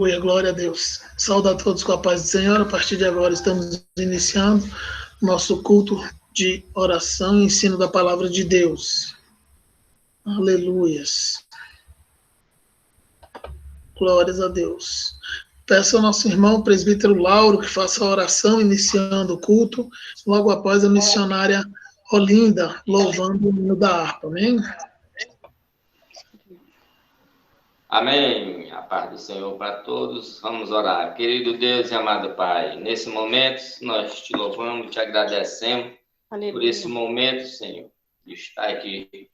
Glória a Deus. Saúde a todos com a paz do Senhor. A partir de agora estamos iniciando nosso culto de oração e ensino da palavra de Deus. Aleluias. Glórias a Deus. Peço ao nosso irmão presbítero Lauro que faça a oração iniciando o culto, logo após a missionária Olinda louvando o hino da harpa. Amém? Amém. A paz do Senhor para todos. Vamos orar. Querido Deus e amado Pai, nesse momento nós te louvamos, te agradecemos por esse momento, Senhor, de estar aqui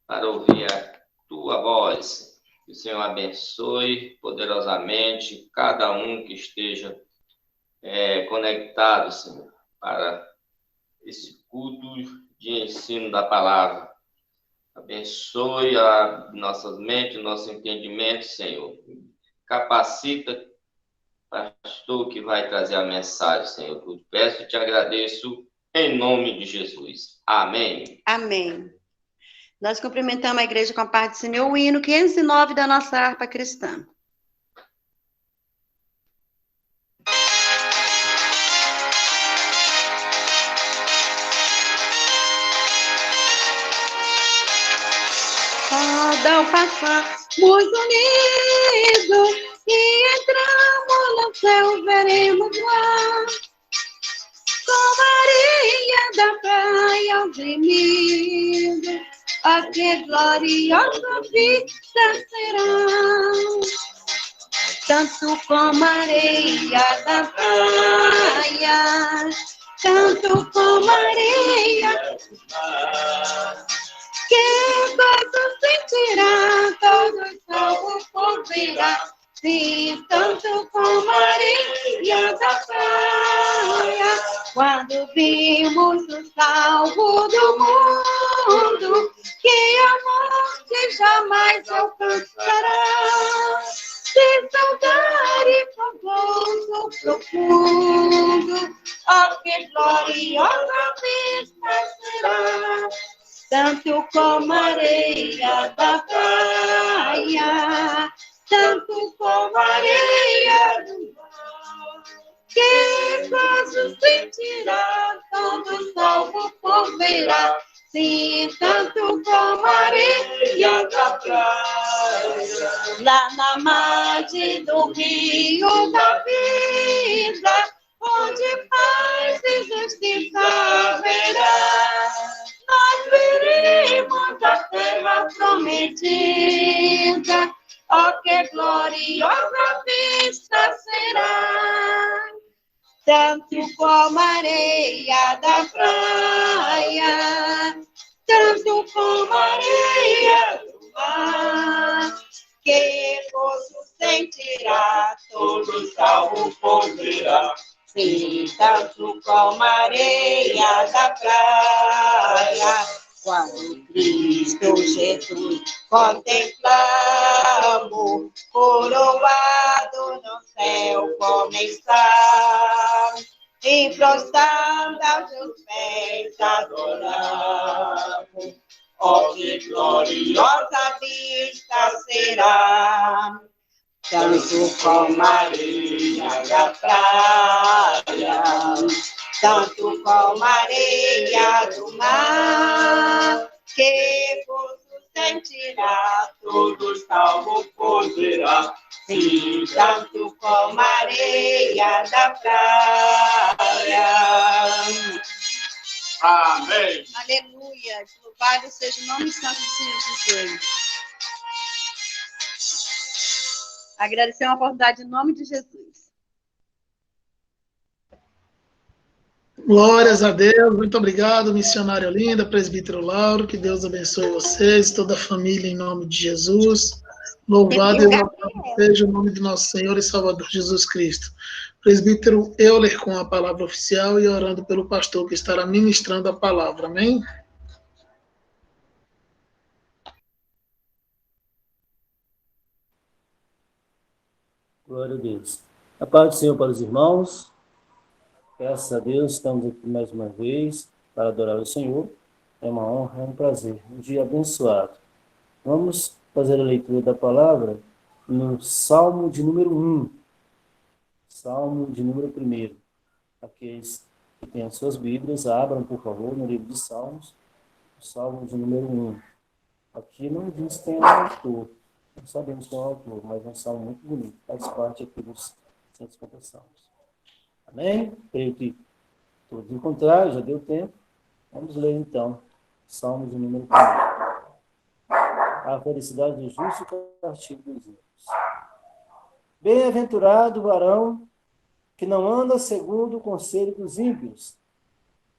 para ouvir a tua voz. Que o Senhor abençoe poderosamente cada um que esteja conectado, Senhor, para esse culto de ensino da palavra. Abençoe a nossas mentes, nosso entendimento, Senhor. Capacita o pastor que vai trazer a mensagem, Senhor. Eu peço e te agradeço em nome de Jesus. Amém. Amém. Nós cumprimentamos a igreja com a paz do Senhor, o hino 509 da nossa harpa cristã. Cada passamos unidos e entramos no céu, veremos lá. Com Maria da praia oprimido, a que gloriosa vista será. Tanto como areia da praia, tanto como areia do mar. Que gozo sentirá todo salvo por virá, sim, tanto como areia da praia. Quando vimos o salvo do mundo, que a morte jamais alcançará, se saudar e com gozo profundo, ó que gloriosa vista será. Tanto como areia da praia, tanto como areia do mar. Que gozo sentirá todo salvo por verá, sim, tanto como areia da praia. Lá na margem do rio da vida, onde paz e justiça haverá, nós veremos a terra prometida, ó que gloriosa vista será. Tanto como areia da praia, tanto como areia do mar, que gozo sentirá todo salvo por verá, sim, tanto como areia da praia. Quando Cristo Jesus contemplamos, coroado no céu como está, e prostrado aos seus pés adoramos, ó que gloriosa vista será. Tanto como areia da praia, tanto como areia do mar, que gozo sentirá todo salvo poderá, sim, tanto como areia da praia. Amém. Aleluia. Louvado seja o nome santo do Senhor Jesus. Agradecer a oportunidade em nome de Jesus. Glórias a Deus. Muito obrigado, missionária Olinda, presbítero Lauro. Que Deus abençoe vocês, toda a família, em nome de Jesus. Louvado e exaltado seja o nome de nosso Senhor e Salvador Jesus Cristo. Presbítero Euler com a palavra oficial e orando pelo pastor que estará ministrando a palavra. Amém? Glória a Deus. A paz do Senhor para os irmãos. Graças a Deus, estamos aqui mais uma vez para adorar o Senhor. É uma honra, é um prazer. Um dia abençoado. Vamos fazer a leitura da palavra no Salmo de número 1. Salmo de número 1. Aqueles que têm as suas Bíblias, abram, por favor, no livro de Salmos, o Salmo de número 1. Aqui não diz quem é o autor, não sabemos quem é o autor, mas é um salmo muito bonito, faz parte aqui dos 150 salmos. Amém? Creio que todos encontraram, já deu tempo. Vamos ler então, Salmo de número 1. A felicidade do justo e o castigo dos ímpios. Bem-aventurado o varão que não anda segundo o conselho dos ímpios,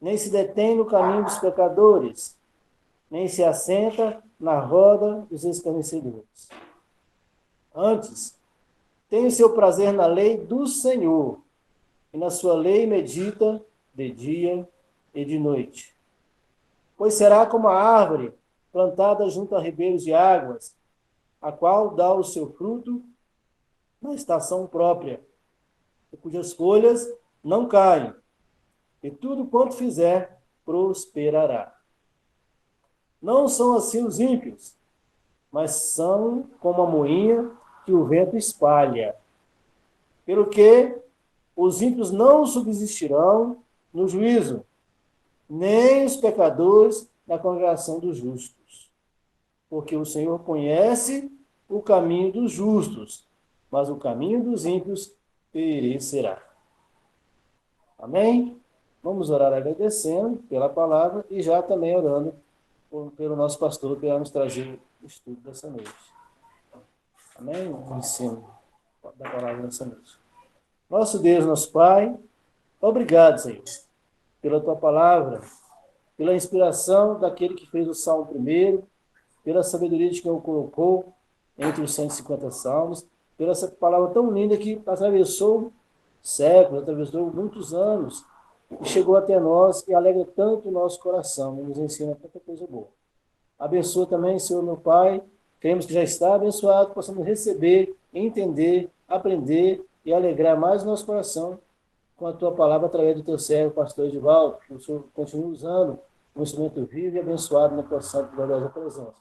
nem se detém no caminho dos pecadores, nem se assenta na roda dos escarnecedores. Antes, tem o seu prazer na lei do Senhor, e na sua lei medita de dia e de noite. Pois será como a árvore plantada junto a ribeiros de águas, a qual dá o seu fruto na estação própria, e cujas folhas não caem, e tudo quanto fizer prosperará. Não são assim os ímpios, mas são como a moinha que o vento espalha. Pelo que os ímpios não subsistirão no juízo, nem os pecadores na congregação dos justos. Porque o Senhor conhece o caminho dos justos, mas o caminho dos ímpios perecerá. Amém? Vamos orar agradecendo pela palavra e já também orando pelo nosso pastor que vai nos trazer o estudo dessa noite. Amém? O ensino da palavra dessa noite. Nosso Deus, nosso Pai, obrigado, Senhor, pela tua palavra, pela inspiração daquele que fez o Salmo primeiro, pela sabedoria de quem o colocou entre os 150 salmos, pela essa palavra tão linda que atravessou séculos, atravessou muitos anos, e chegou até nós e alegra tanto o nosso coração, e nos ensina tanta coisa boa. Abençoa também, Senhor, meu Pai, cremos que já está abençoado, possamos receber, entender, aprender e alegrar mais o nosso coração com a tua palavra através do teu servo, pastor Edivaldo, que o Senhor continue usando um instrumento vivo e abençoado na tua santa e gloriosa presença.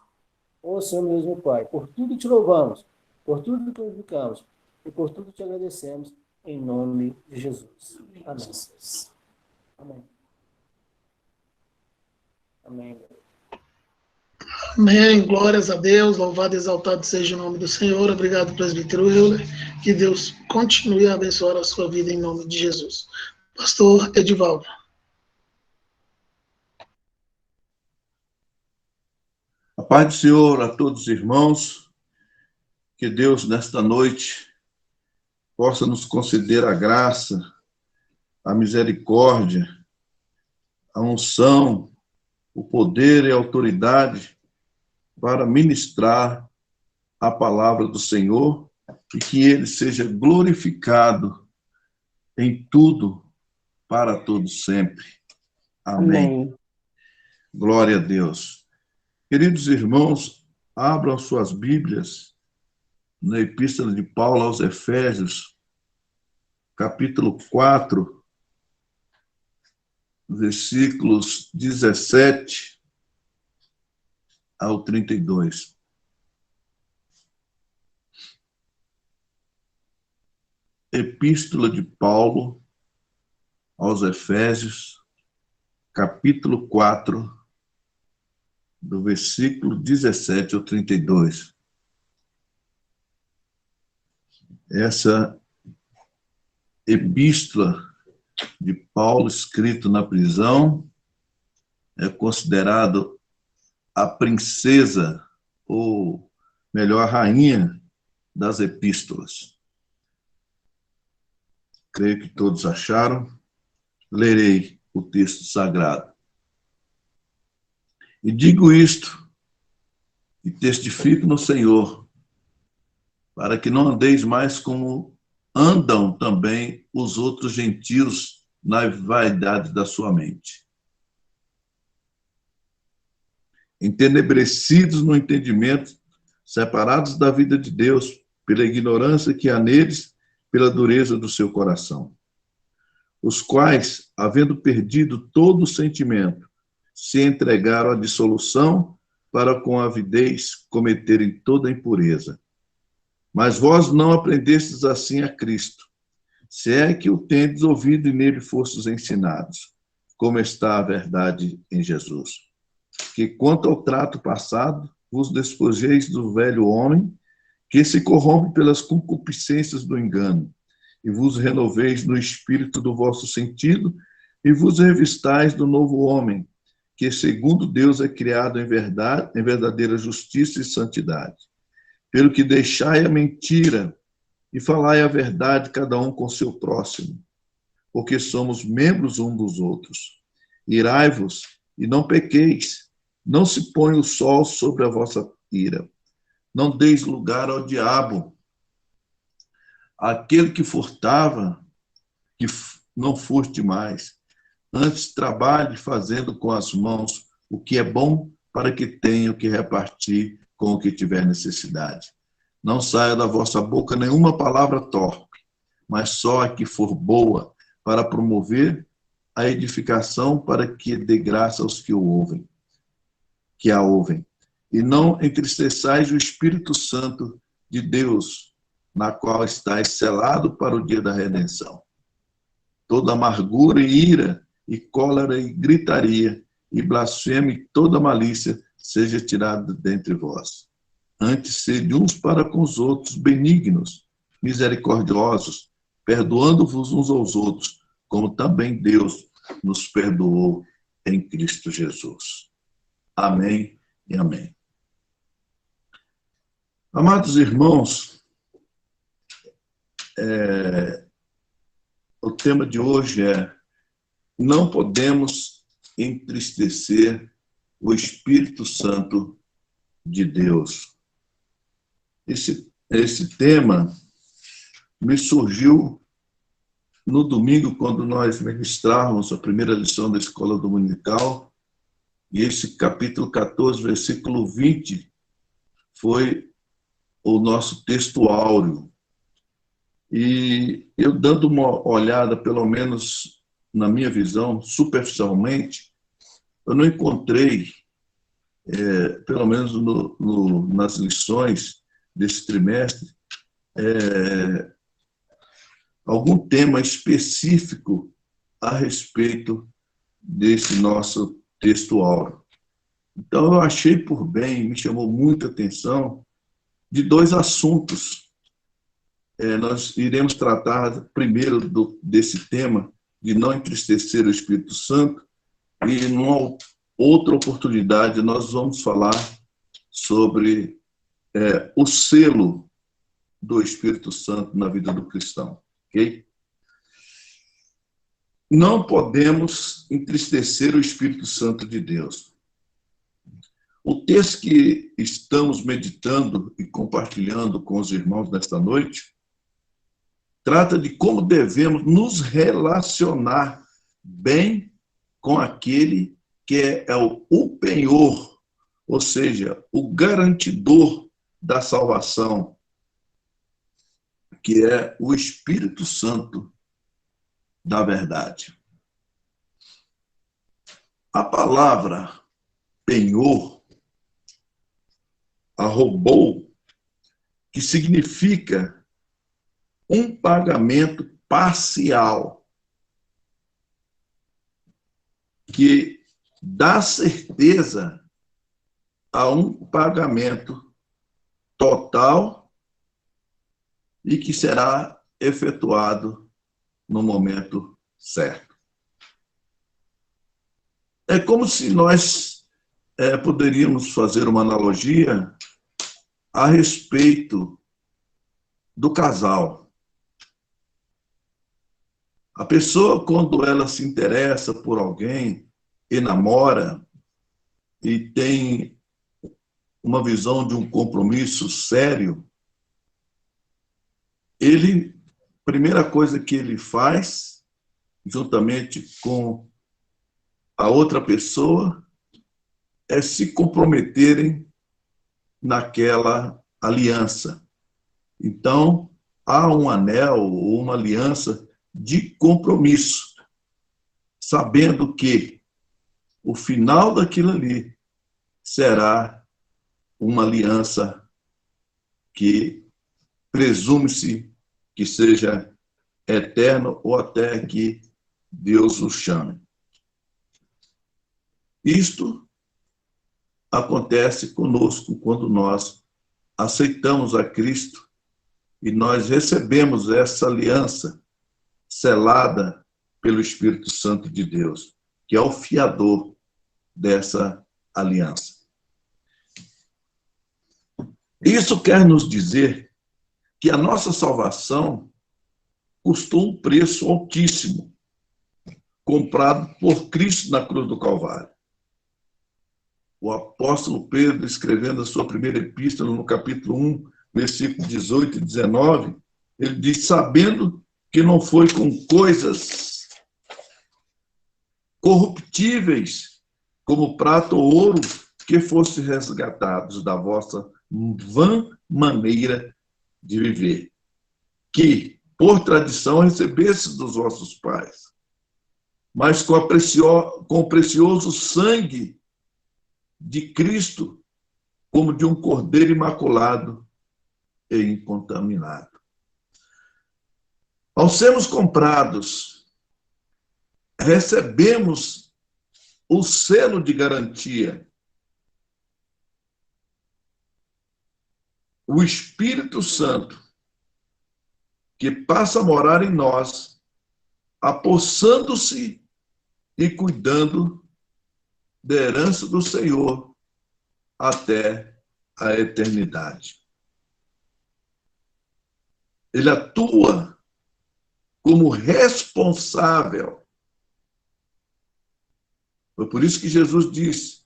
Ó Senhor mesmo, Pai, por tudo te louvamos, por tudo te glorificamos e por tudo te agradecemos, em nome de Jesus. Amém. Amém. Amém. Amém. Glórias a Deus. Louvado e exaltado seja o nome do Senhor. Obrigado, presbítero Euler. Que Deus continue a abençoar a sua vida em nome de Jesus. Pastor Edivaldo. A paz do Senhor a todos os irmãos. Que Deus, nesta noite, possa nos conceder a graça, a misericórdia, a unção, o poder e a autoridade para ministrar a palavra do Senhor e que ele seja glorificado em tudo, para todos sempre. Amém. Amém. Glória a Deus. Queridos irmãos, abram suas Bíblias na Epístola de Paulo aos Efésios, capítulo 4, versículos 17 ao 32. Epístola de Paulo aos Efésios, capítulo 4, do versículo 17 ao 32. Essa epístola de Paulo, escrito na prisão, é considerado a princesa, ou melhor, a rainha das epístolas. Creio que todos acharam. Lerei o texto sagrado. E digo isto, e testifico no Senhor, para que não andeis mais como andam também os outros gentios na vaidade da sua mente, entenebrecidos no entendimento, separados da vida de Deus, pela ignorância que há neles, pela dureza do seu coração, os quais, havendo perdido todo o sentimento, se entregaram à dissolução para com avidez cometerem toda a impureza. Mas vós não aprendestes assim a Cristo, se é que o tendes ouvido e nele fostes ensinados, como está a verdade em Jesus. Que quanto ao trato passado, vos despojeis do velho homem, que se corrompe pelas concupiscências do engano, e vos renoveis no espírito do vosso sentido, e vos revistais do novo homem, que segundo Deus é criado em verdade, em verdadeira justiça e santidade. Pelo que deixai a mentira e falai a verdade cada um com seu próximo, porque somos membros uns dos outros. Irai-vos e não pequeis, não se põe o sol sobre a vossa ira. Não deis lugar ao diabo. Aquele que furtava, que não furte mais. Antes trabalhe fazendo com as mãos o que é bom, para que tenha o que repartir com o que tiver necessidade. Não saia da vossa boca nenhuma palavra torpe, mas só a que for boa, para promover a edificação, para que dê graça aos que a ouvem. E não entristeçais o Espírito Santo de Deus, na qual estáis selado para o dia da redenção. Toda amargura e ira, e cólera e gritaria, e blasfêmia e toda malícia seja tirada dentre vós. Antes, sede uns para com os outros benignos, misericordiosos, perdoando-vos uns aos outros, como também Deus nos perdoou em Cristo Jesus. Amém e amém. Amados irmãos, o tema de hoje é: não podemos entristecer o Espírito Santo de Deus. Esse tema me surgiu no domingo, quando nós ministrávamos a primeira lição da Escola Dominical, e esse capítulo 14, versículo 20, foi o nosso texto áureo. E eu, dando uma olhada, pelo menos na minha visão, superficialmente, eu não encontrei, pelo menos nas lições desse trimestre, algum tema específico a respeito desse nosso texto áureo. Então, eu achei por bem, me chamou muita atenção, de dois assuntos. Nós iremos tratar primeiro desse tema, de não entristecer o Espírito Santo, e numa outra oportunidade nós vamos falar sobre o selo do Espírito Santo na vida do cristão. Ok? Não podemos entristecer o Espírito Santo de Deus. O texto que estamos meditando e compartilhando com os irmãos nesta noite trata de como devemos nos relacionar bem com aquele que é o penhor, ou seja, o garantidor da salvação, que é o Espírito Santo da verdade. A palavra penhor, arrobou, que significa um pagamento parcial, que dá certeza a um pagamento total e que será efetuado no momento certo. É como se nós poderíamos fazer uma analogia a respeito do casal. A pessoa, quando ela se interessa por alguém e namora e tem uma visão de um compromisso sério, primeira coisa que ele faz, juntamente com a outra pessoa, é se comprometerem naquela aliança. Então, há um anel ou uma aliança de compromisso, sabendo que o final daquilo ali será uma aliança que presume-se que seja eterno ou até que Deus o chame. Isto acontece conosco quando nós aceitamos a Cristo e nós recebemos essa aliança selada pelo Espírito Santo de Deus, que é o fiador dessa aliança. Isso quer nos dizer que a nossa salvação custou um preço altíssimo, comprado por Cristo na cruz do Calvário. O apóstolo Pedro, escrevendo a sua primeira epístola, no capítulo 1, versículos 18 e 19, ele diz, sabendo que não foi com coisas corruptíveis, como prata ou ouro, que fossem resgatados da vossa vã maneira de viver, que, por tradição, recebestes dos vossos pais, mas com o precioso sangue de Cristo, como de um cordeiro imaculado e incontaminado. Ao sermos comprados, recebemos o selo de garantia. O Espírito Santo, que passa a morar em nós, apossando-se e cuidando da herança do Senhor até a eternidade. Ele atua como responsável. Foi por isso que Jesus disse,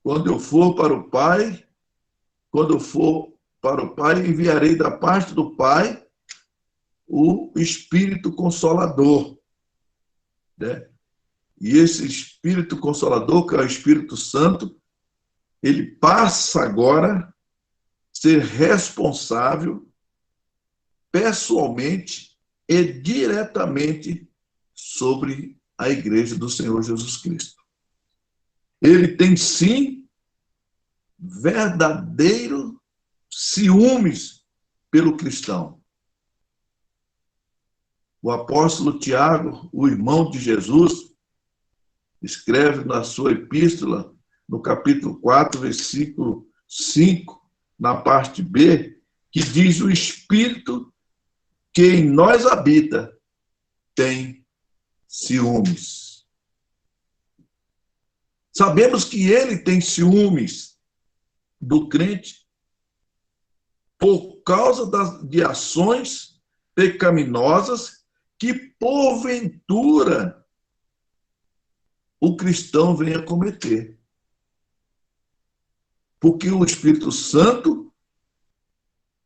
quando eu for para o Pai, enviarei da parte do Pai o Espírito Consolador. Né? E esse Espírito Consolador, que é o Espírito Santo, ele passa agora a ser responsável pessoalmente e diretamente sobre a Igreja do Senhor Jesus Cristo. Ele tem, sim, verdadeiro ciúmes pelo cristão. O apóstolo Tiago, o irmão de Jesus, escreve na sua epístola, no capítulo 4, versículo 5, na parte B, que diz: o Espírito que em nós habita tem ciúmes. Sabemos que ele tem ciúmes do crente por causa de ações pecaminosas que, porventura, o cristão venha cometer. Porque o Espírito Santo,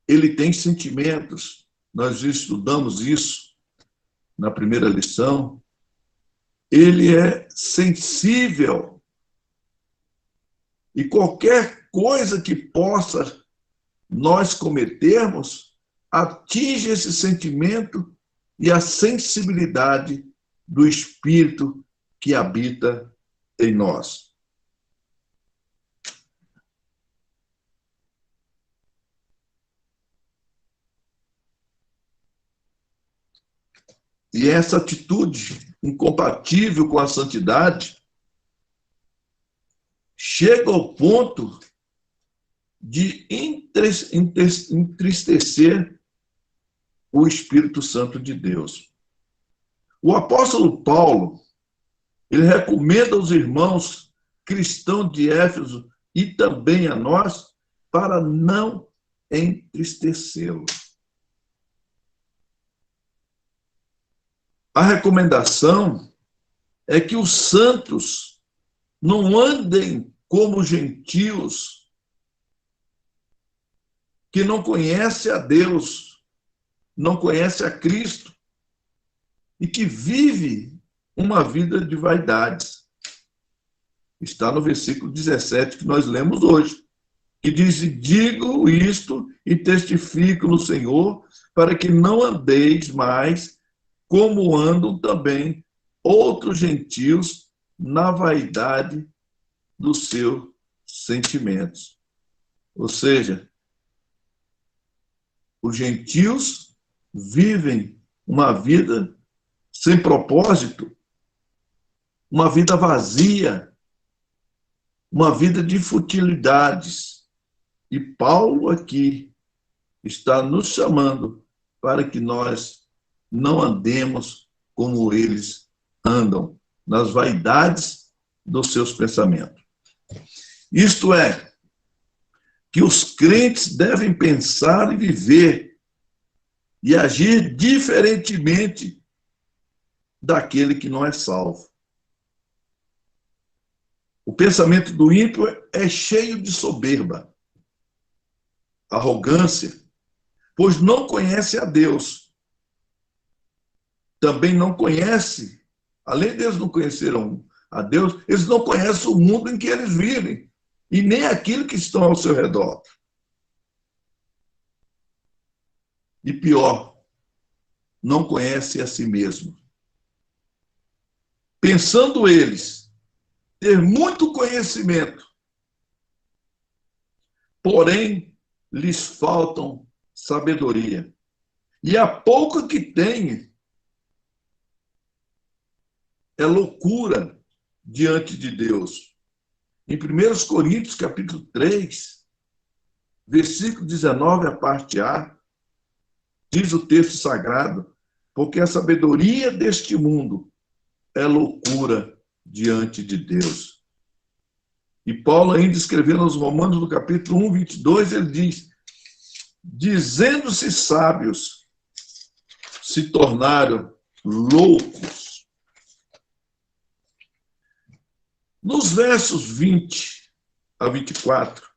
ele tem sentimentos. Nós estudamos isso na primeira lição. Ele é sensível. E qualquer coisa que possa nós cometermos atinge esse sentimento e a sensibilidade do Espírito que habita em nós. E essa atitude incompatível com a santidade chega ao ponto de entristecer o Espírito Santo de Deus. O apóstolo Paulo, ele recomenda aos irmãos cristãos de Éfeso e também a nós para não entristecê-lo. A recomendação é que os santos não andem como gentios que não conhecem a Deus, não conhecem a Cristo e que vivem uma vida de vaidades. Está no versículo 17 que nós lemos hoje, que diz: digo isto e testifico no Senhor, para que não andeis mais como andam também outros gentios na vaidade dos seus sentimentos. Ou seja, os gentios vivem uma vida sem propósito, uma vida vazia, uma vida de futilidades. E Paulo aqui está nos chamando para que nós não andemos como eles andam, nas vaidades dos seus pensamentos. Isto é, que os crentes devem pensar e viver e agir diferentemente daquele que não é salvo. O pensamento do ímpio é cheio de soberba, arrogância, pois não conhece a Deus. Também não conhece, além deles não conheceram a Deus, eles não conhecem o mundo em que eles vivem, e nem aquilo que estão ao seu redor. E pior, não conhece a si mesmo. Pensando eles ter muito conhecimento, porém lhes faltam sabedoria. E a pouca que têm é loucura diante de Deus. Em 1 Coríntios, capítulo 3, versículo 19, a parte A, diz o texto sagrado, porque a sabedoria deste mundo é loucura diante de Deus. E Paulo, ainda escrevendo aos Romanos, no capítulo 1, 22, ele diz, dizendo-se sábios, se tornaram loucos. Nos versos 20 a 24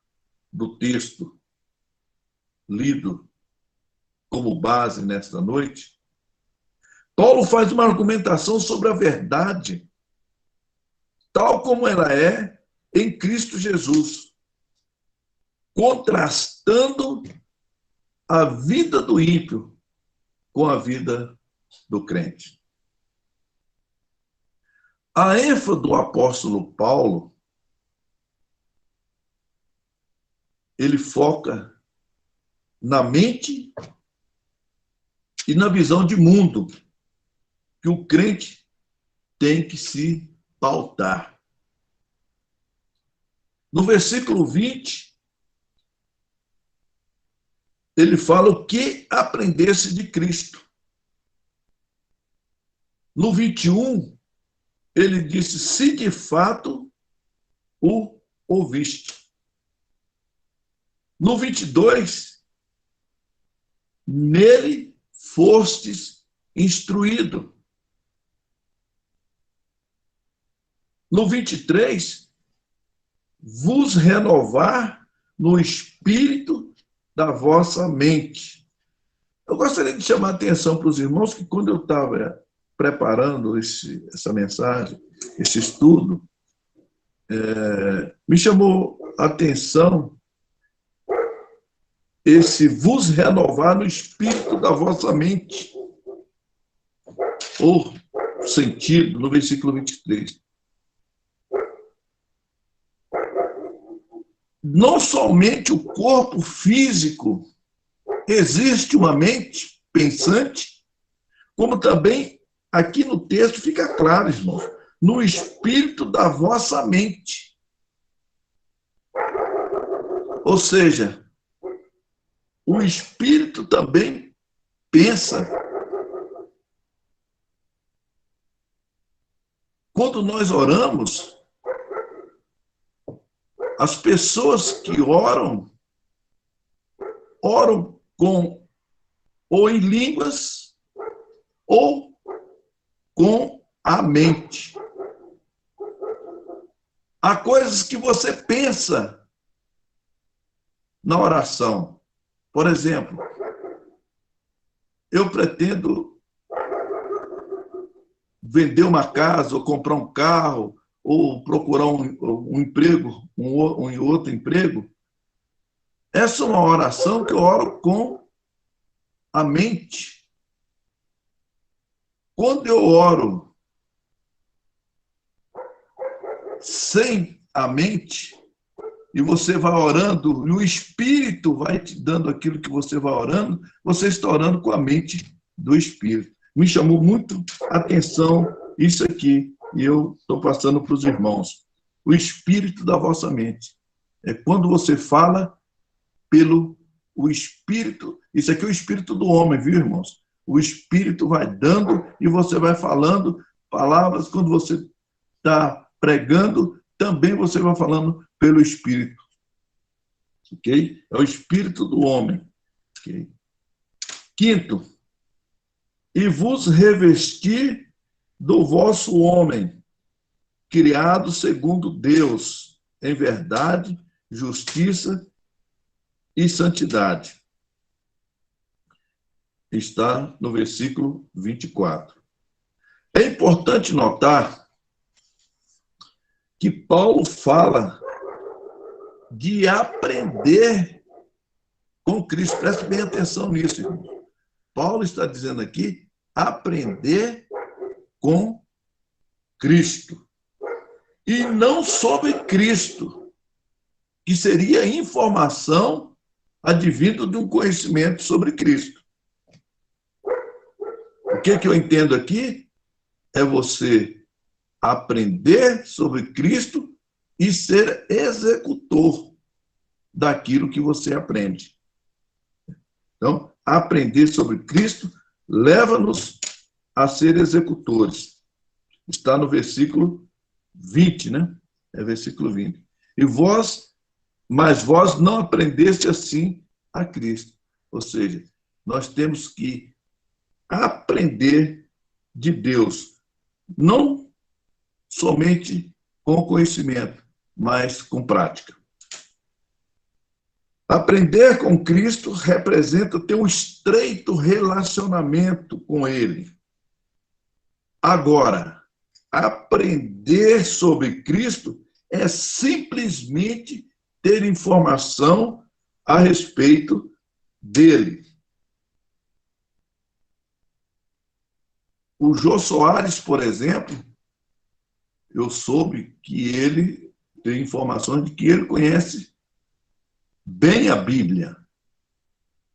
do texto lido como base nesta noite, Paulo faz uma argumentação sobre a verdade, tal como ela é em Cristo Jesus, contrastando a vida do ímpio com a vida do crente. A ênfase do apóstolo Paulo, ele foca na mente e na visão de mundo que o crente tem que se pautar. No versículo 20, ele fala o que aprendesse de Cristo. No 21, ele disse, se de fato o ouviste. No 22, nele fostes instruído. No 23, vos renovar no espírito da vossa mente. Eu gostaria de chamar a atenção para os irmãos que quando eu estava preparando essa mensagem, esse estudo, me chamou a atenção esse vos renovar no espírito da vossa mente. Ou sentido, no versículo 23. Não somente o corpo físico existe uma mente pensante, como também aqui no texto fica claro, irmãos, no espírito da vossa mente. Ou seja, o espírito também pensa. Quando nós oramos, as pessoas que oram com ou em línguas ou com a mente. Há coisas que você pensa na oração. Por exemplo, eu pretendo vender uma casa, ou comprar um carro, ou procurar um emprego, um outro emprego. Essa é uma oração que eu oro com a mente. Quando eu oro sem a mente, e você vai orando, e o Espírito vai te dando aquilo que você vai orando, você está orando com a mente do Espírito. Me chamou muito a atenção isso aqui, e eu estou passando para os irmãos. O Espírito da vossa mente. É quando você fala pelo o Espírito, isso aqui é o Espírito do homem, viu, irmãos? O Espírito vai dando e você vai falando palavras, quando você está pregando, também você vai falando pelo Espírito. Ok? É o Espírito do homem. Ok? Quinto, e vos revestir do vosso homem, criado segundo Deus, em verdade, justiça e santidade. Está no versículo 24. É importante notar que Paulo fala de aprender com Cristo. Preste bem atenção nisso, irmão. Paulo está dizendo aqui, aprender com Cristo. E não sobre Cristo, que seria informação advindo de um conhecimento sobre Cristo. O que eu entendo aqui é você aprender sobre Cristo e ser executor daquilo que você aprende. Então, aprender sobre Cristo leva-nos a ser executores. Está no versículo 20, né? É versículo 20. Mas vós não aprendeste assim a Cristo. Ou seja, nós temos que aprender de Deus, não somente com conhecimento, mas com prática. Aprender com Cristo representa ter um estreito relacionamento com Ele. Agora, aprender sobre Cristo é simplesmente ter informação a respeito dele. O Jô Soares, por exemplo, eu soube que ele tem informações de que ele conhece bem a Bíblia.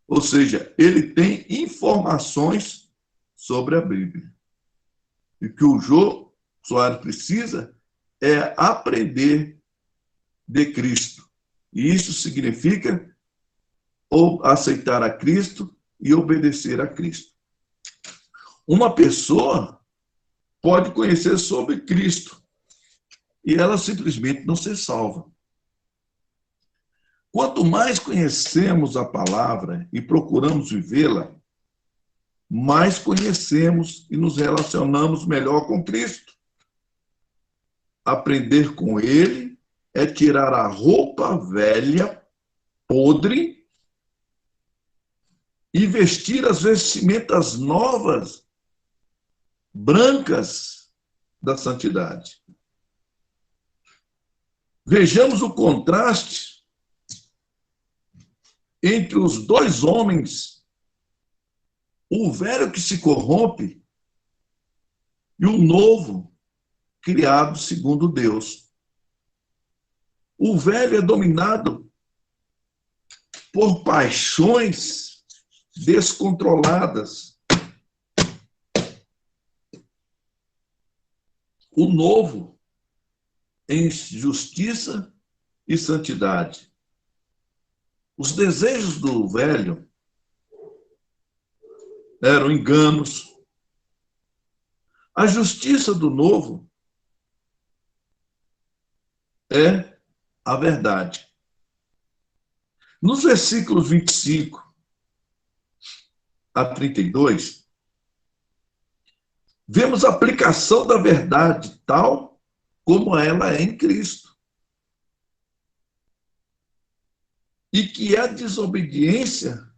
Ou seja, ele tem informações sobre a Bíblia. E o que o Jô Soares precisa é aprender de Cristo. E isso significa aceitar a Cristo e obedecer a Cristo. Uma pessoa pode conhecer sobre Cristo e ela simplesmente não se salva. Quanto mais conhecemos a palavra e procuramos vivê-la, mais conhecemos e nos relacionamos melhor com Cristo. Aprender com Ele é tirar a roupa velha, podre, e vestir as vestimentas novas, brancas da santidade. Vejamos o contraste entre os dois homens, o velho que se corrompe e o novo criado segundo Deus. O velho é dominado por paixões descontroladas. O novo em justiça e santidade. Os desejos do velho eram enganos. A justiça do novo é a verdade. Nos versículos 25 a 32, vemos a aplicação da verdade tal como ela é em Cristo. E que a desobediência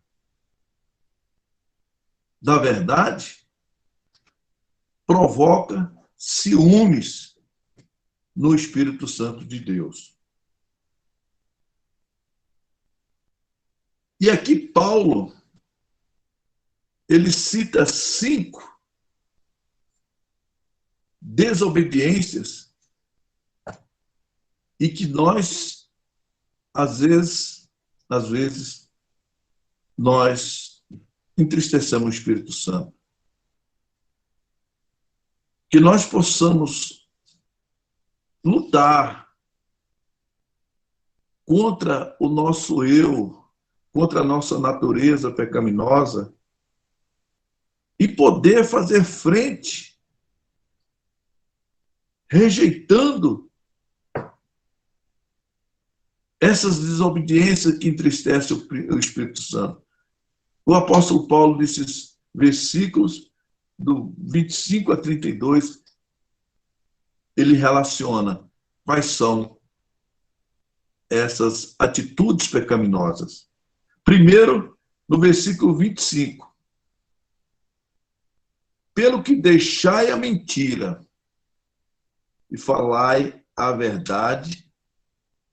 da verdade provoca ciúmes no Espírito Santo de Deus. E aqui Paulo, ele cita 5 desobediências e que nós às vezes, nós entristecemos o Espírito Santo. Que nós possamos lutar contra o nosso eu, contra a nossa natureza pecaminosa e poder fazer frente, rejeitando essas desobediências que entristecem o Espírito Santo. O apóstolo Paulo, nesses versículos, do 25 a 32, ele relaciona quais são essas atitudes pecaminosas. Primeiro, no versículo 25. Pelo que deixai a mentira e falai a verdade,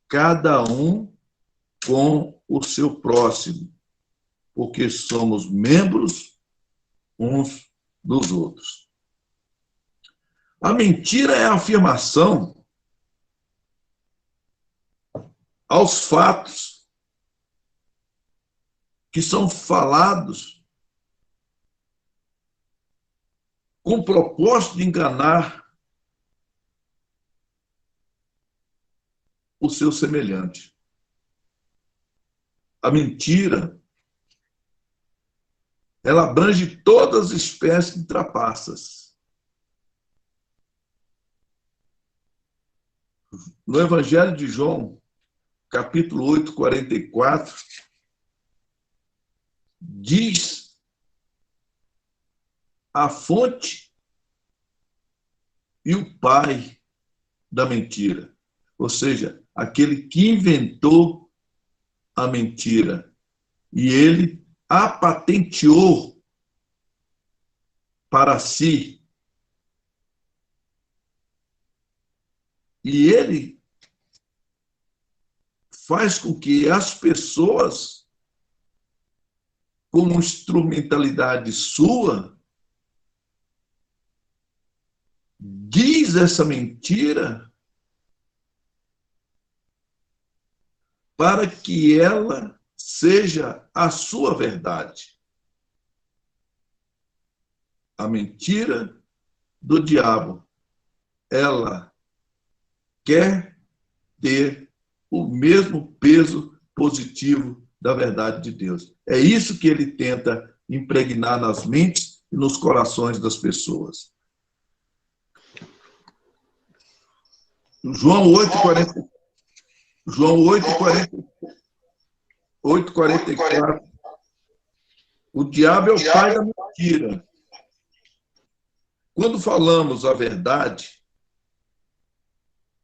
cada um com o seu próximo, porque somos membros uns dos outros. A mentira é a afirmação aos fatos que são falados com o propósito de enganar o seu semelhante. A mentira, ela abrange todas as espécies de trapaças. No Evangelho de João, capítulo 8, 44, diz a fonte e o pai da mentira. Ou seja, aquele que inventou a mentira. E ele a patenteou para si. E ele faz com que as pessoas, como instrumentalidade sua, diz essa mentira para que ela seja a sua verdade. A mentira do diabo, ela quer ter o mesmo peso positivo da verdade de Deus. É isso que ele tenta impregnar nas mentes e nos corações das pessoas. João 8,44. João 8,44. O diabo é o pai da mentira. Quando falamos a verdade,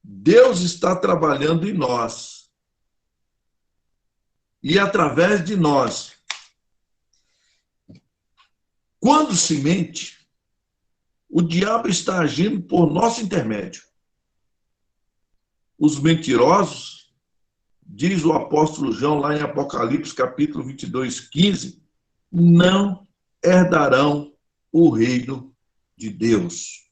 Deus está trabalhando em nós. E através de nós. Quando se mente, o diabo está agindo por nosso intermédio. Os mentirosos, diz o apóstolo João lá em Apocalipse, capítulo 22, 15, não herdarão o reino de Deus.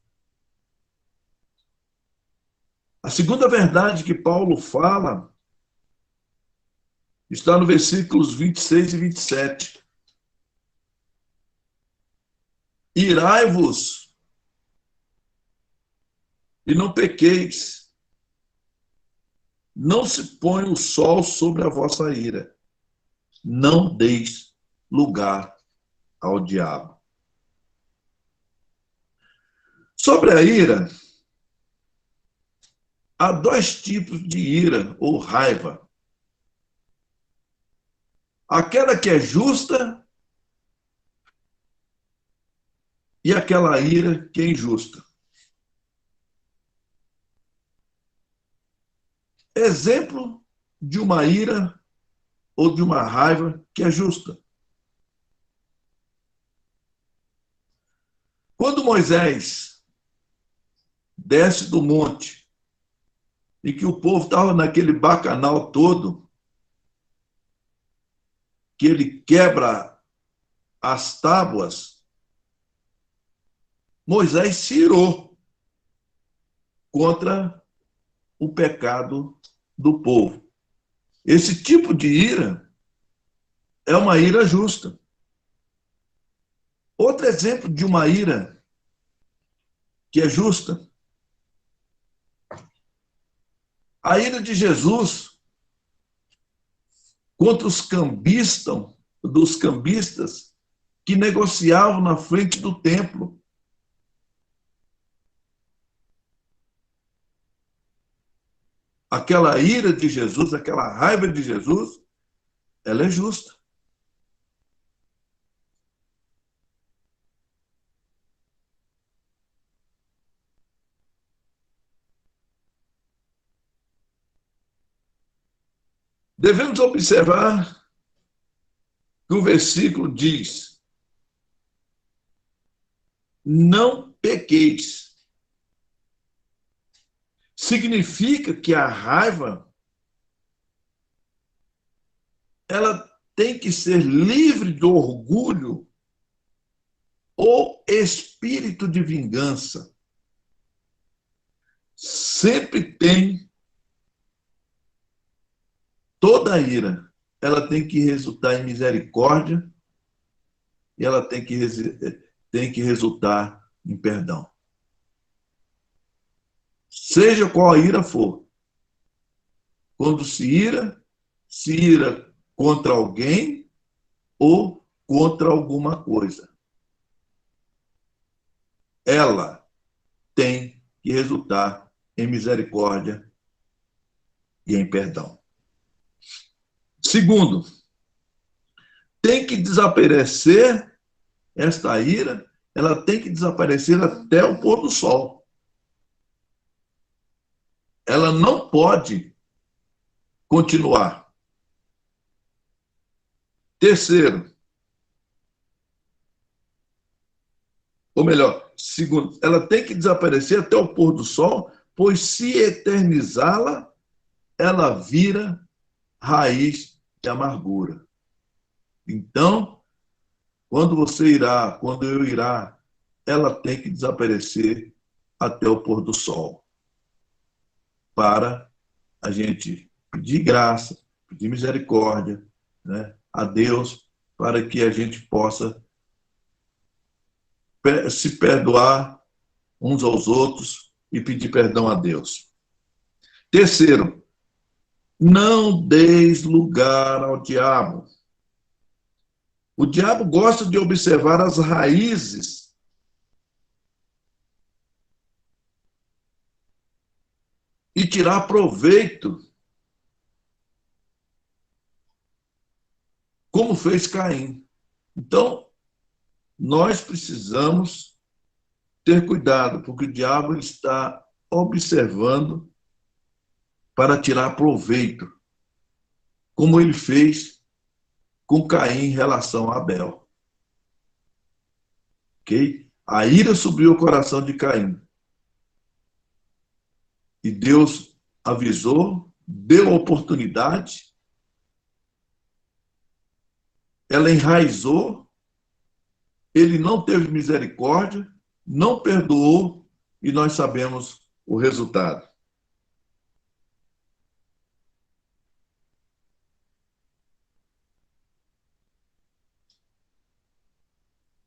A segunda verdade que Paulo fala está no versículos 26 e 27. Irai-vos e não pequeis. Não se põe o sol sobre a vossa ira. Não deis lugar ao diabo. Sobre a ira, há dois tipos de ira ou raiva. Aquela que é justa e aquela ira que é injusta. Exemplo de uma ira ou de uma raiva que é justa. Quando Moisés desce do monte e que o povo estava naquele bacanal todo, que ele quebra as tábuas, Moisés se irou contra o pecado do povo. Esse tipo de ira é uma ira justa. Outro exemplo de uma ira que é justa, a ira de Jesus contra os cambistas que negociavam na frente do templo. Aquela ira de Jesus, aquela raiva de Jesus, ela é justa. Devemos observar que o versículo diz: não pequeis. Significa que a raiva ela tem que ser livre do orgulho ou espírito de vingança. Sempre tem, toda ira, ela tem que resultar em misericórdia e ela tem que resultar em perdão. Seja qual a ira for. Quando se ira contra alguém ou contra alguma coisa. Ela tem que resultar em misericórdia e em perdão. Segundo, tem que desaparecer esta ira, ela tem que desaparecer até o pôr do sol. Ela não pode continuar. Terceiro, ou melhor, segundo, ela tem que desaparecer até o pôr do sol, pois se eternizá-la, ela vira raiz de amargura. Então, quando eu irá, ela tem que desaparecer até o pôr do sol, para a gente pedir graça, pedir misericórdia, né, a Deus, para que a gente possa se perdoar uns aos outros e pedir perdão a Deus. Terceiro, não deis lugar ao diabo. O diabo gosta de observar as raízes e tirar proveito, como fez Caim. Então, nós precisamos ter cuidado, porque o diabo está observando para tirar proveito, como ele fez com Caim em relação a Abel. Ok? A ira subiu ao coração de Caim. E Deus avisou, deu oportunidade, ela enraizou, ele não teve misericórdia, não perdoou, e nós sabemos o resultado.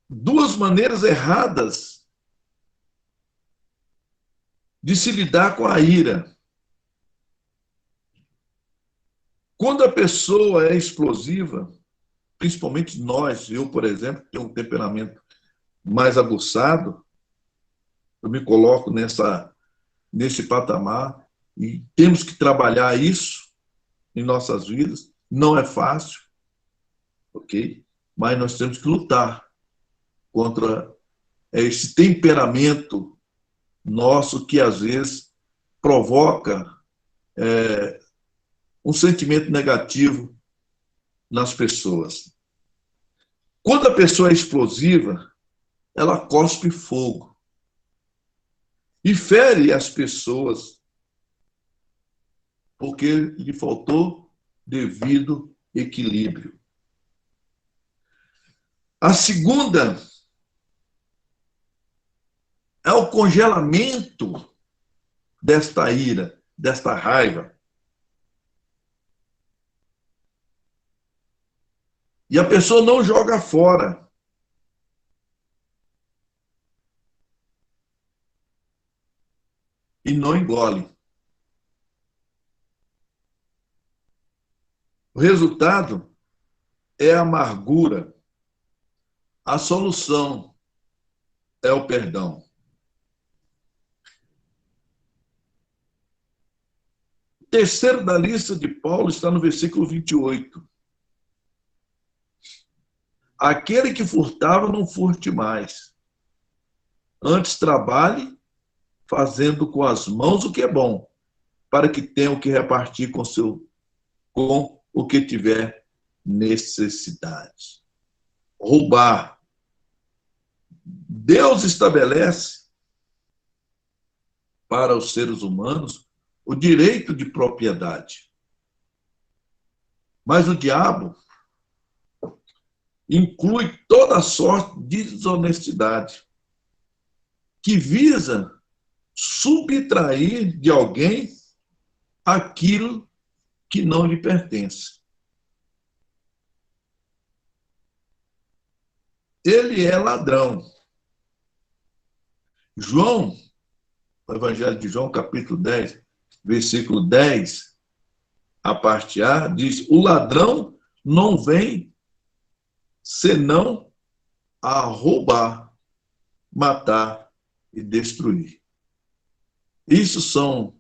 Duas maneiras erradas de se lidar com a ira. Quando a pessoa é explosiva, principalmente nós, eu, por exemplo, tenho um temperamento mais aguçado, eu me coloco nesse patamar e temos que trabalhar isso em nossas vidas. Não é fácil, ok? Mas nós temos que lutar contra esse temperamento nosso que, às vezes, provoca um sentimento negativo nas pessoas. Quando a pessoa é explosiva, ela cospe fogo e fere as pessoas porque lhe faltou devido equilíbrio. A segunda é o congelamento desta ira, desta raiva. E a pessoa não joga fora. E não engole. O resultado é a amargura. A solução é o perdão. O terceiro da lista de Paulo está no versículo 28. Aquele que furtava, não furte mais. Antes trabalhe, fazendo com as mãos o que é bom, para que tenha o que repartir com o que tiver necessidade. Roubar. Deus estabelece para os seres humanos o direito de propriedade. Mas o diabo inclui toda sorte de desonestidade que visa subtrair de alguém aquilo que não lhe pertence. Ele é ladrão. João, o Evangelho de João, capítulo 10, versículo 10, a parte A, diz: o ladrão não vem senão a roubar, matar e destruir. Isso são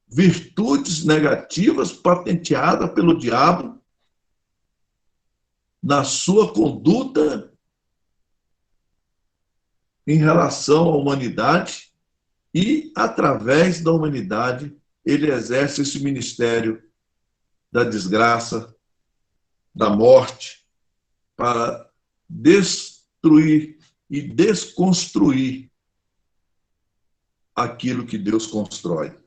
virtudes negativas patenteadas pelo diabo na sua conduta em relação à humanidade e, através da humanidade, ele exerce esse ministério da desgraça, da morte, para destruir e desconstruir aquilo que Deus constrói.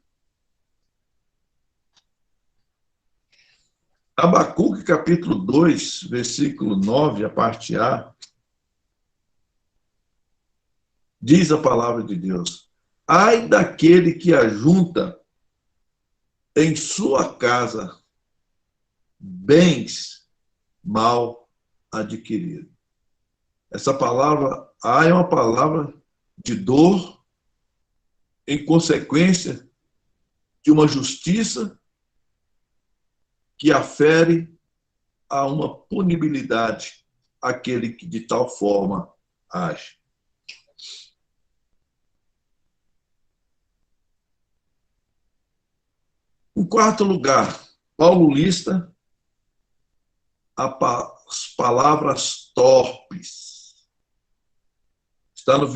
Abacuque, capítulo 2, versículo 9, a parte A, diz a palavra de Deus: ai daquele que ajunta em sua casa bens mal adquiridos. Essa palavra, ai, é uma palavra de dor em consequência de uma justiça que afere a uma punibilidade àquele que de tal forma age. Em quarto lugar, Paulo lista as palavras torpes. Está nos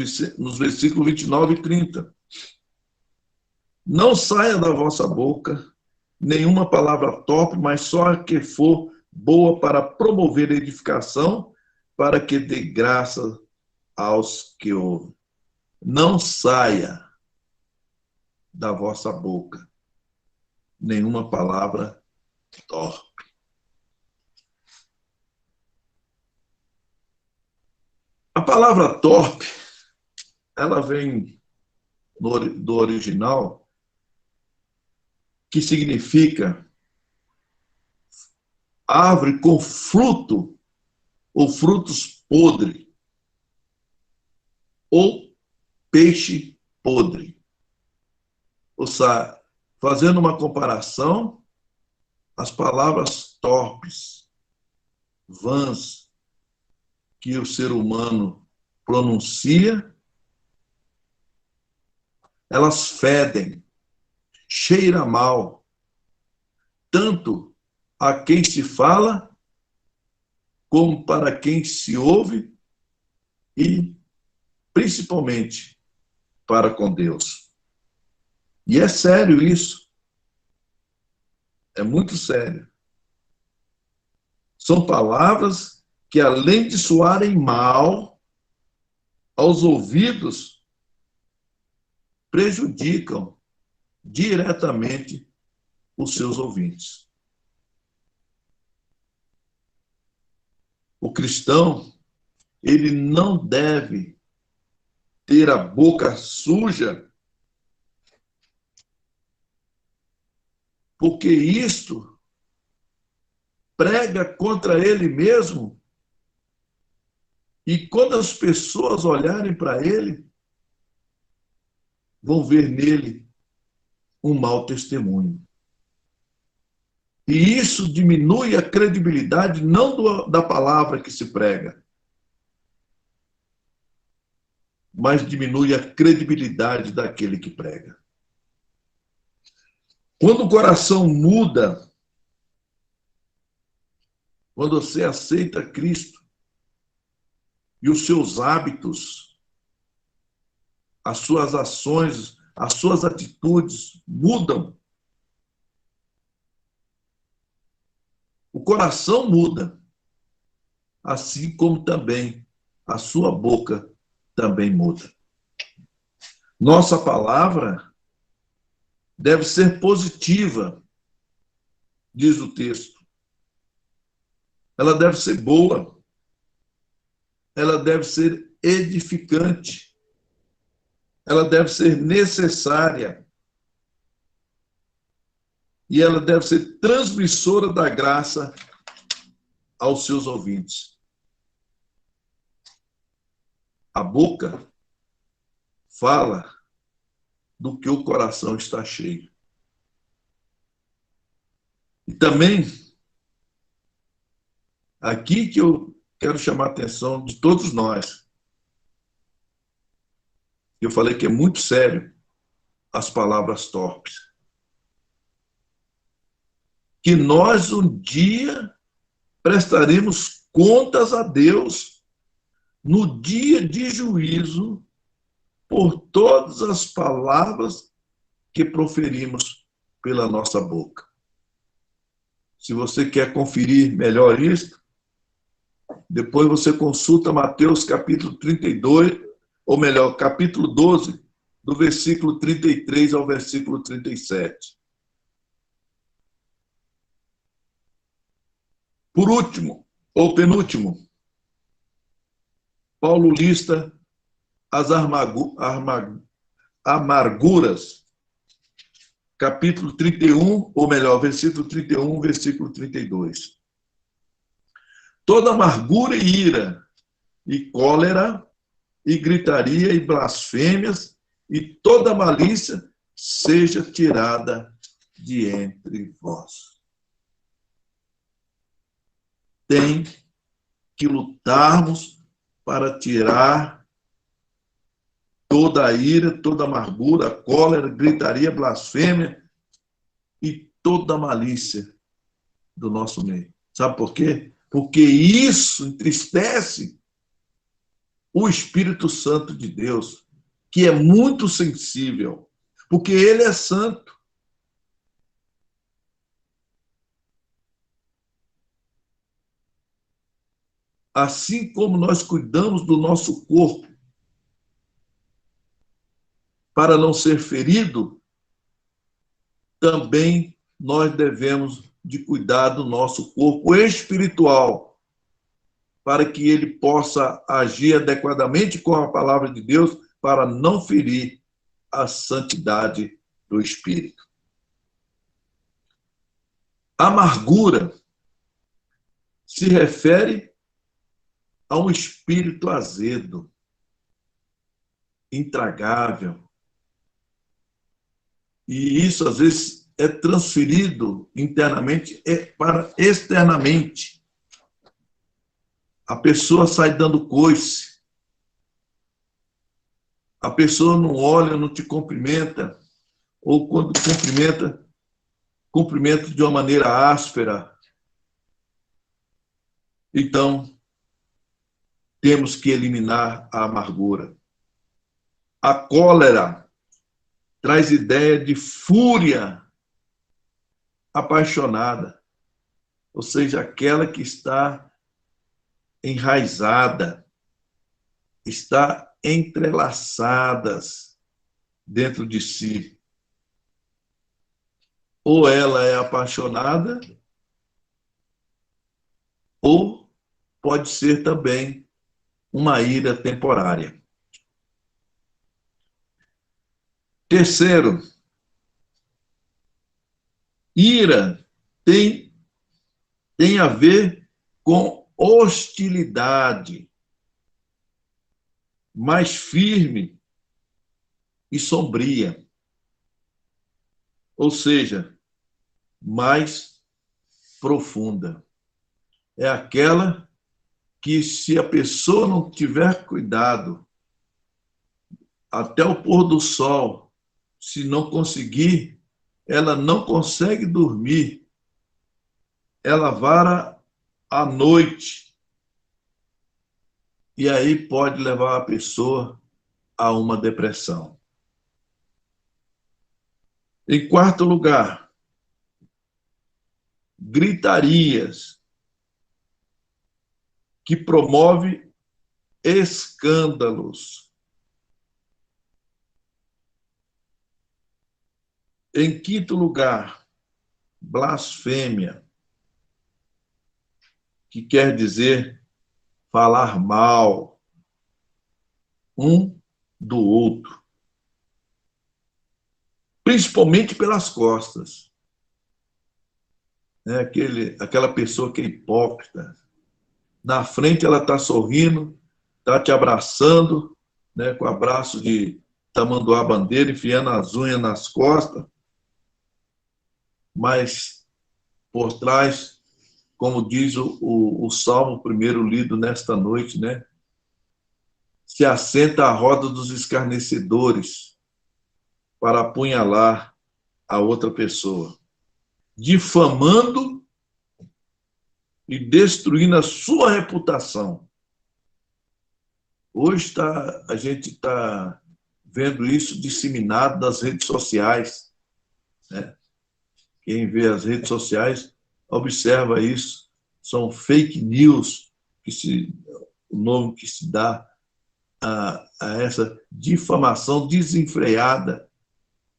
versículos 29 e 30. Não saia da vossa boca nenhuma palavra torpe, mas só a que for boa para promover edificação, para que dê graça aos que ouvem. Não saia da vossa boca nenhuma palavra torpe. A palavra torpe, ela vem do original, que significa árvore com fruto ou frutos podres, ou peixe podre. Ou seja, fazendo uma comparação, as palavras torpes, vãs, que o ser humano pronuncia, elas fedem, cheira mal, tanto a quem se fala, como para quem se ouve, e principalmente para com Deus. E é sério isso. É muito sério. São palavras que, além de soarem mal aos ouvidos, prejudicam diretamente os seus ouvintes. O cristão, ele não deve ter a boca suja, porque isto prega contra ele mesmo, e quando as pessoas olharem para ele, vão ver nele um mau testemunho. E isso diminui a credibilidade não da palavra que se prega, mas diminui a credibilidade daquele que prega. Quando o coração muda, quando você aceita Cristo e os seus hábitos, as suas ações, as suas atitudes mudam, o coração muda, assim como também a sua boca também muda. Nossa palavra deve ser positiva, diz o texto. Ela deve ser boa. Ela deve ser edificante. Ela deve ser necessária. E ela deve ser transmissora da graça aos seus ouvintes. A boca fala do que o coração está cheio. E também, aqui que eu quero chamar a atenção de todos nós. Eu falei que é muito sério as palavras torpes. Que nós um dia prestaremos contas a Deus no dia de juízo por todas as palavras que proferimos pela nossa boca. Se você quer conferir melhor isso, depois você consulta Mateus capítulo 32, ou melhor, capítulo 12, do versículo 33 ao versículo 37. Por último, ou penúltimo, Paulo lista as amarguras, capítulo 31, ou melhor, versículo 31, versículo 32. Toda amargura e ira, e cólera, e gritaria, e blasfêmias, e toda malícia seja tirada de entre vós. Tem que lutarmos para tirar toda a ira, toda a amargura, a cólera, gritaria, blasfêmia e toda a malícia do nosso meio. Sabe por quê? Porque isso entristece o Espírito Santo de Deus, que é muito sensível, porque ele é santo. Assim como nós cuidamos do nosso corpo para não ser ferido, também nós devemos de cuidar do nosso corpo espiritual, para que ele possa agir adequadamente com a palavra de Deus, para não ferir a santidade do espírito. Amargura se refere a um espírito azedo, intragável. E isso, às vezes, é transferido internamente para externamente. A pessoa sai dando coice. A pessoa não olha, não te cumprimenta. Ou quando cumprimenta de uma maneira áspera. Então, temos que eliminar a amargura. A cólera traz ideia de fúria apaixonada, ou seja, aquela que está enraizada, está entrelaçadas dentro de si. Ou ela é apaixonada, ou pode ser também uma ira temporária. Terceiro, ira tem tem a ver com hostilidade, mais firme e sombria. Ou seja, mais profunda. É aquela que, se a pessoa não tiver cuidado, até o pôr do sol, se não conseguir, ela não consegue dormir. Ela vara à noite. E aí pode levar a pessoa a uma depressão. Em quarto lugar, gritarias, que promove escândalos. Em quinto lugar, blasfêmia, que quer dizer falar mal um do outro, principalmente pelas costas. É aquela pessoa que é hipócrita. Na frente ela está sorrindo, está te abraçando, né, com o abraço de tamanduá-bandeira, enfiando as unhas nas costas, mas por trás, como diz o Salmo primeiro lido nesta noite, né, se assenta à roda dos escarnecedores para apunhalar a outra pessoa, difamando e destruindo a sua reputação. Hoje a gente está vendo isso disseminado nas redes sociais, né? Quem vê as redes sociais observa isso. São fake news, o nome que se dá a essa difamação desenfreada,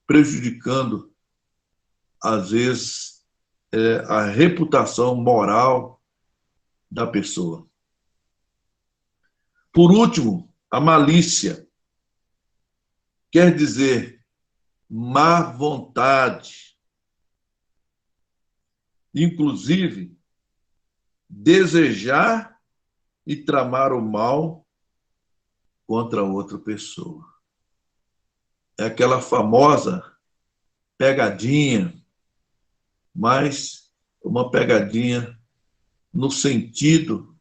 prejudicando, às vezes, a reputação moral da pessoa. Por último, a malícia, quer dizer má vontade, inclusive desejar e tramar o mal contra outra pessoa. É aquela famosa pegadinha, mas uma pegadinha no sentido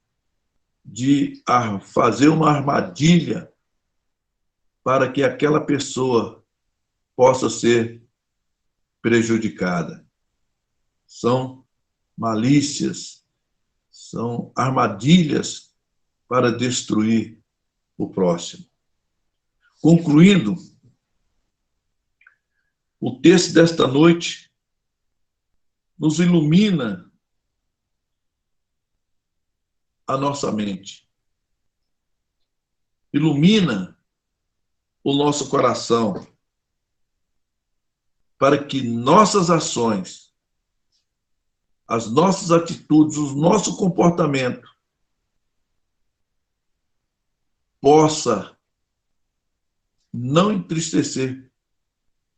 de fazer uma armadilha para que aquela pessoa possa ser prejudicada. São malícias, são armadilhas para destruir o próximo. Concluindo, o texto desta noite nos ilumina a nossa mente, ilumina o nosso coração, para que nossas ações, as nossas atitudes, o nosso comportamento possa não entristecer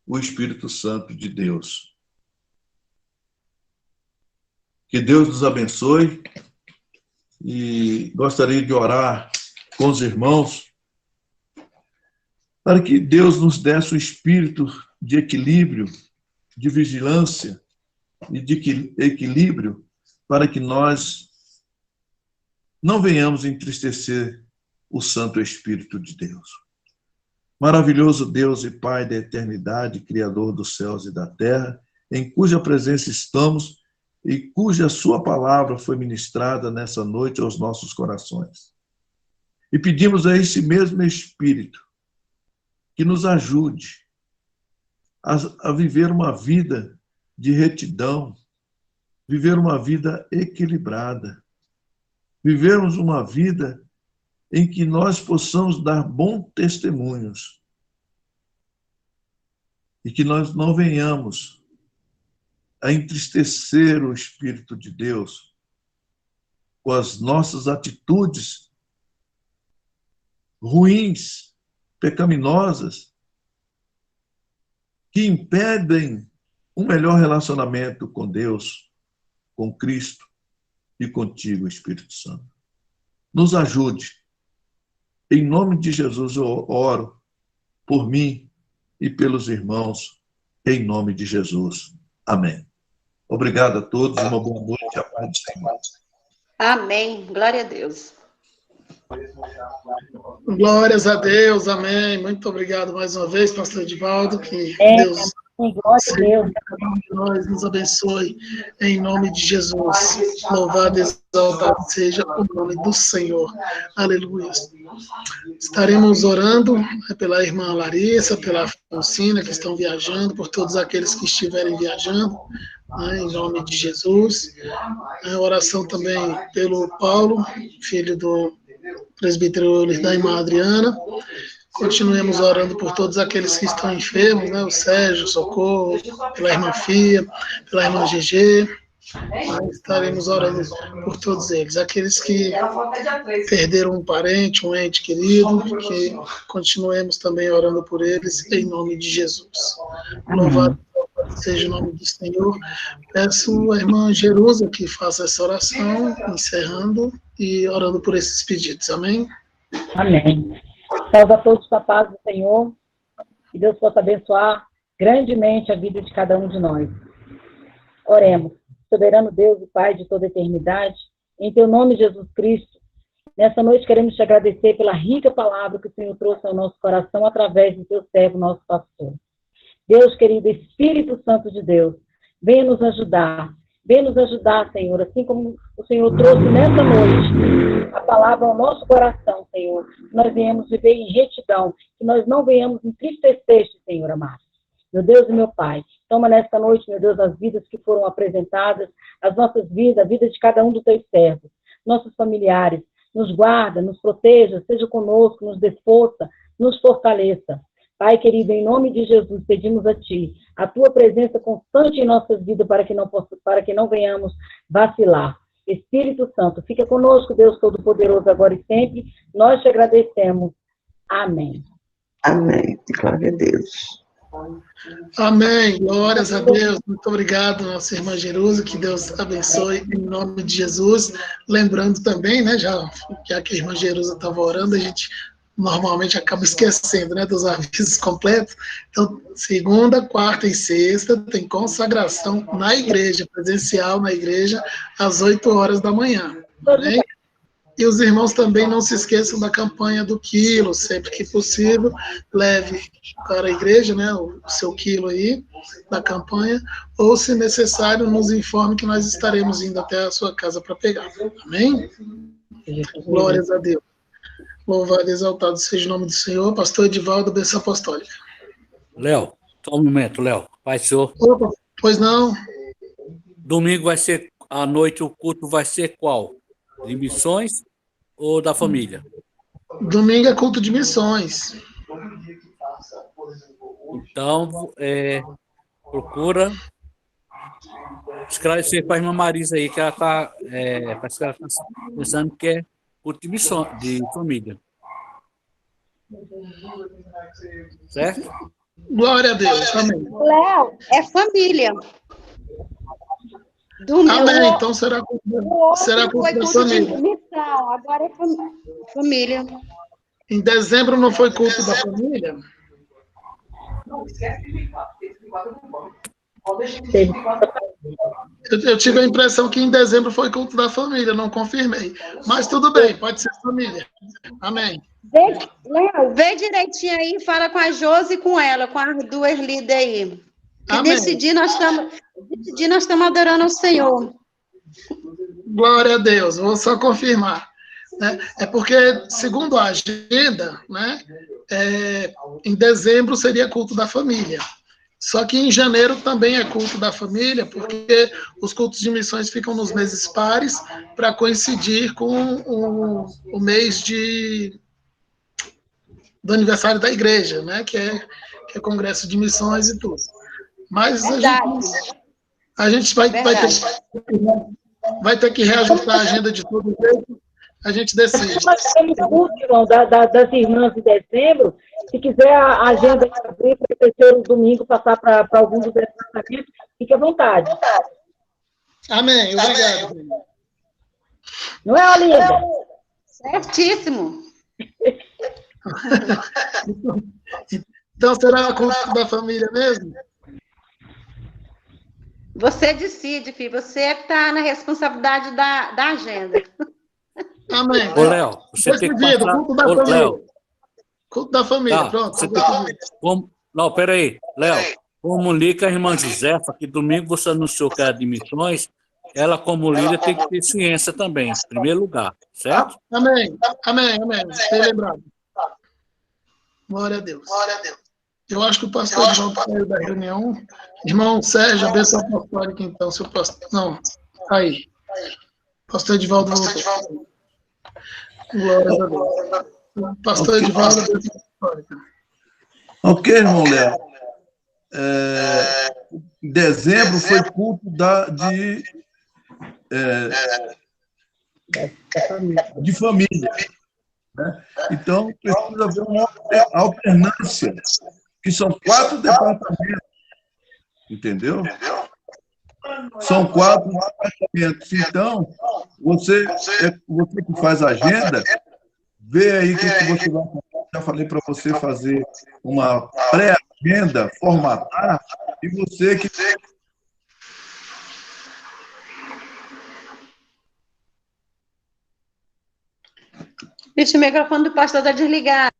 o Espírito Santo de Deus. Que Deus nos abençoe, e gostaria de orar com os irmãos para que Deus nos desse o espírito de equilíbrio, de vigilância e de equilíbrio, para que nós não venhamos entristecer o Santo Espírito de Deus. Maravilhoso Deus e Pai da eternidade, Criador dos céus e da terra, em cuja presença estamos e cuja sua palavra foi ministrada nessa noite aos nossos corações. E pedimos a esse mesmo Espírito que nos ajude a viver uma vida de retidão, viver uma vida equilibrada, vivermos uma vida em que nós possamos dar bons testemunhos e que nós não venhamos a entristecer o Espírito de Deus com as nossas atitudes ruins, pecaminosas, que impedem um melhor relacionamento com Deus, com Cristo e contigo, Espírito Santo. Nos ajude. Em nome de Jesus eu oro por mim e pelos irmãos, em nome de Jesus. Amém. Obrigado a todos, uma boa noite, a paz do Senhor. Amém. Glória a Deus. Glórias a Deus, amém. Muito obrigado mais uma vez, pastor Edivaldo, que Deus, nós nos abençoe em nome de Jesus. Louvado e exaltado seja o nome do Senhor. Aleluia. Estaremos orando pela irmã Larissa, pela Francina, que estão viajando, por todos aqueles que estiverem viajando, né, em nome de Jesus. A oração também pelo Paulo, filho do presbítero da irmã Adriana. Continuemos orando por todos aqueles que estão enfermos, né? O Sérgio, Socorro, pela irmã Fia, pela irmã GG. Estaremos orando por todos eles. Aqueles que perderam um parente, um ente querido, que continuemos também orando por eles, em nome de Jesus. Louvado seja o nome do Senhor. Peço à irmã Jerusa que faça essa oração, encerrando e orando por esses pedidos. Amém? Amém. Salve a todos com a paz do Senhor. Que Deus possa abençoar grandemente a vida de cada um de nós. Oremos. Soberano Deus e Pai de toda a eternidade, em teu nome, Jesus Cristo, nessa noite queremos te agradecer pela rica palavra que o Senhor trouxe ao nosso coração através do teu servo, nosso pastor. Deus querido, Espírito Santo de Deus, venha nos ajudar, Senhor, assim como o Senhor trouxe nessa noite a palavra ao nosso coração, Senhor, que nós venhamos viver em retidão, que nós não venhamos entristecer, Senhor amado. Meu Deus e meu Pai, toma nesta noite, meu Deus, as vidas que foram apresentadas, as nossas vidas, a vida de cada um dos teus servos, nossos familiares, nos guarda, nos proteja, seja conosco, nos dê força, nos fortaleça. Pai querido, em nome de Jesus, pedimos a Ti, a Tua presença constante em nossas vidas para que não venhamos vacilar. Espírito Santo, fica conosco, Deus Todo-Poderoso, agora e sempre. Nós te agradecemos. Amém. Amém. Glória a Deus. Amém, glórias a Deus, muito obrigado, nossa irmã Jerusa, que Deus abençoe em nome de Jesus. Lembrando também, né, já que a irmã Jerusa estava orando, a gente normalmente acaba esquecendo, né, dos avisos completos. Então, segunda, quarta e sexta tem consagração na igreja, presencial na igreja, às 8 horas da manhã. Amém? E os irmãos também não se esqueçam da campanha do quilo, sempre que possível, leve para a igreja, né, o seu quilo aí, da campanha, ou se necessário, nos informe que nós estaremos indo até a sua casa para pegar. Amém? Glórias a Deus. Louvado e exaltado seja o nome do Senhor. Pastor Edivaldo, bênção apostólica. Léo, só um momento, Léo. Pai, senhor. Opa, pois não. Domingo vai ser, à noite, o culto vai ser qual? De missões ou da família? Domingo é culto de missões. Então, procura esclarecer para a irmã Marisa aí, que ela está pensando que é culto de missões, de família. Certo? Glória a Deus, amém. Léo, é família. Amém, então será culto da família. Missão, agora é família. Em dezembro não foi culto da família? Eu tive a impressão que em dezembro foi culto da família, não confirmei. Mas tudo bem, pode ser família. Amém. Léo, vê direitinho aí, fala com a Josi e com ela, com as duas líderes aí. Que decidir, nós estamos adorando ao Senhor. Glória a Deus, vou só confirmar. Né? É porque, segundo a agenda, né, em dezembro seria culto da família. Só que em janeiro também é culto da família, porque os cultos de missões ficam nos meses pares para coincidir com o mês do aniversário da igreja, né, que é congresso de missões e tudo. Mas a gente vai ter que reajustar a agenda de todo jeito, a gente decide. Nós temos culto das irmãs de dezembro. Se quiser a agenda abrir para o terceiro domingo, passar para algum dos departamentos, fique à vontade. Amém, obrigado. Não é, Olinda? Certíssimo. Então, será culto da família mesmo? Você decide, filho. Você está na responsabilidade da agenda. Amém. Ô, Léo, você tem que Decidido, passar... culto da Ô, família. Léo, Culto da família, tá, pronto. você tem que... Não, peraí, Léo, comunica a irmã Josefa que domingo você anunciou que era de missões, ela como líder tem que ter ciência também, em primeiro lugar, certo? Amém. Amém. Bem lembrado. Glória a Deus. Eu acho que o pastor Edvaldo saiu da reunião. Irmão Sérgio, a bênção apostólica, então, seu pastor. Não, aí. Pastor Edvaldo voltou. Glória a Deus. Pastor Edvaldo, a bênção apostólica. Ok, irmão Léo. Em dezembro foi culto de família. Né? Então, precisa haver uma alternância, que são 4 departamentos. Entendeu? São 4 departamentos. Então, você que faz a agenda, vê aí o que você vai fazer. Já falei para você fazer uma pré-agenda, formatar, e você que... Vixe, o microfone do pastor está desligado.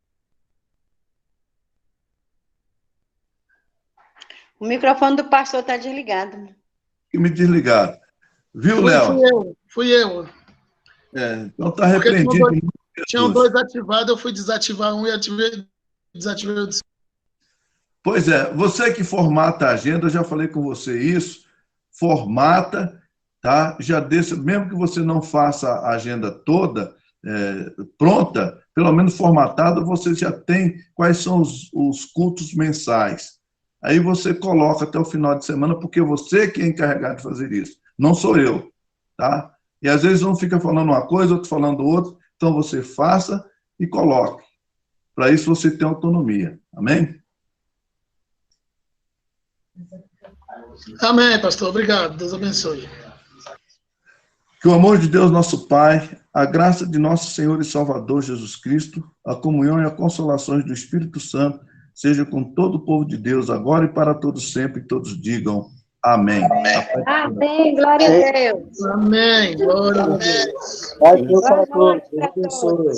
O microfone do pastor está desligado. Que me desligaram. Viu, Léo? Fui eu. Então está repreendido. Tinham 2 ativados, eu fui desativar um e desativei o outro. Pois é, você que formata a agenda, eu já falei com você isso, formata, tá? Já deixa, mesmo que você não faça a agenda toda pronta, pelo menos formatada, você já tem quais são os cultos mensais. Aí você coloca até o final de semana, porque você que é encarregado de fazer isso, não sou eu, tá? E às vezes um fica falando uma coisa, outro falando outra, então você faça e coloque. Para isso você tem autonomia. Amém? Amém, pastor. Obrigado. Deus abençoe. Que o amor de Deus, nosso Pai, a graça de nosso Senhor e Salvador Jesus Cristo, a comunhão e a consolação do Espírito Santo seja com todo o povo de Deus, agora e para todos sempre, e todos digam amém. Amém, glória a Deus. Amém, glória a Deus. Vai Deus para todos. Deus abençoe.